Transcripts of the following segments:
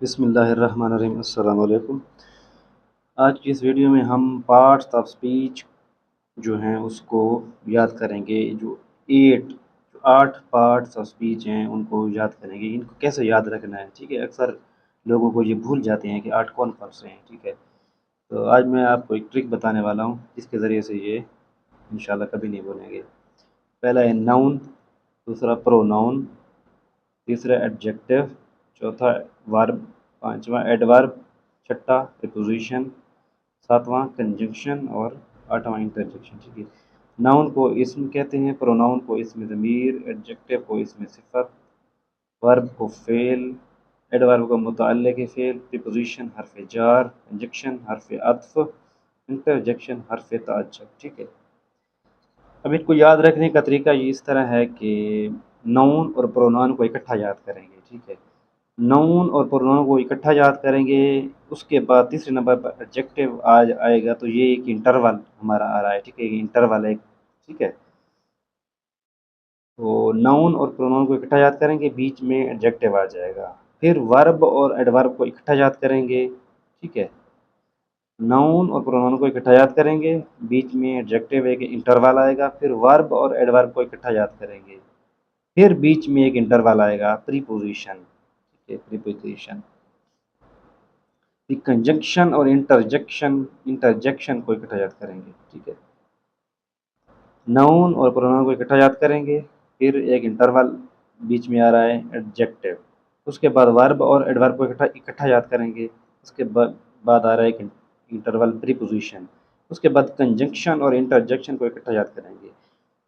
बिस्मिल्लाहिर्रहमानिर्रहीम। अस्सलाम वालेकुम। आज की इस वीडियो में हम पार्ट्स ऑफ स्पीच जो हैं उसको याद करेंगे। जो 8 पार्ट्स ऑफ स्पीच हैं उनको याद करेंगे। इनको कैसे याद रखना है, ठीक है। अक्सर लोगों को ये भूल जाते हैं कि 8 कौन से हैं, ठीक है। तो आज मैं आपको एक ट्रिक बताने वाला हूँ जिसके ज़रिए से ये इंशाल्लाह कभी नहीं भूलेंगे। पहला है नाउन, दूसरा प्रोनाउन, तीसरा एडजेक्टिव, चौथा वर्ब, पांचवा एडवर्ब, छठा प्रीपोजिशन, सातवां कंजंक्शन और आठवां इंटरजेक्शन, ठीक है। नाउन को इसम कहते हैं, प्रोनाउन को इसम ज़मीर, एडजेक्टिव को इसम सिफत, वर्ब को फ़ेल, एडवर्ब को मुतअल्लिक़ फ़ेल, प्रीपोजिशन हर्फ जार, कंजंक्शन हर्फ अत्फ़, इंटरजेक्शन हर्फ ताज्जुब, ठीक है। अब इनको याद रखने का तरीका ये इस तरह है कि नाउन और प्रोनाउन को इकट्ठा याद करेंगे, ठीक है। नाउन और प्रोनाउन को इकट्ठा याद करेंगे, उसके बाद तीसरे नंबर पर एडजेक्टिव आएगा। तो ये एक इंटरवल हमारा आ रहा है, ठीक है। ये इंटरवल है, ठीक है। तो नाउन और प्रोनाउन को इकट्ठा याद करेंगे, बीच में एडजेक्टिव आ जाएगा। फिर वर्ब और एडवर्ब को इकट्ठा याद करेंगे, ठीक है। नाउन और प्रोनाउन को इकट्ठा याद करेंगे, बीच में एडजेक्टिव एक इंटरवल आएगा। फिर वर्ब और एडवर्ब को इकट्ठा याद करेंगे, फिर बीच में एक इंटरवल आएगा, प्रीपोजिशन, ठीक है, प्रीपोजिशन। कंजंक्शन और इंटरजेक्शन को इकट्ठा याद करेंगे, ठीक है। नाउन और प्रोनाउन को इकट्ठा याद करेंगे, फिर एक इंटरवल बीच में आ रहा है, एडजेक्टिव। उसके बाद वर्ब और एडवर्ब को इकट्ठा इकट्ठा याद करेंगे, उसके बाद आ रहा है एक इंटरवल, प्रीपोजिशन। उसके बाद कंजंक्शन और इंटरजेक्शन को इकट्ठा याद करेंगे।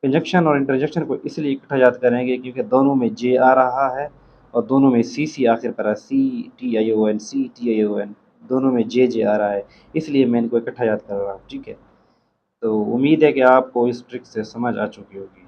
कंजंक्शन और इंटरजेक्शन को इसलिए इकट्ठा याद करेंगे क्योंकि दोनों में जे आ रहा है और दोनों में सी सी आखिर पर, C T I O N, C T I O N, दोनों में जे जे आ रहा है, इसलिए मैं इनको इकट्ठा याद कर रहा हूँ, ठीक है। तो उम्मीद है कि आपको इस ट्रिक से समझ आ चुकी होगी।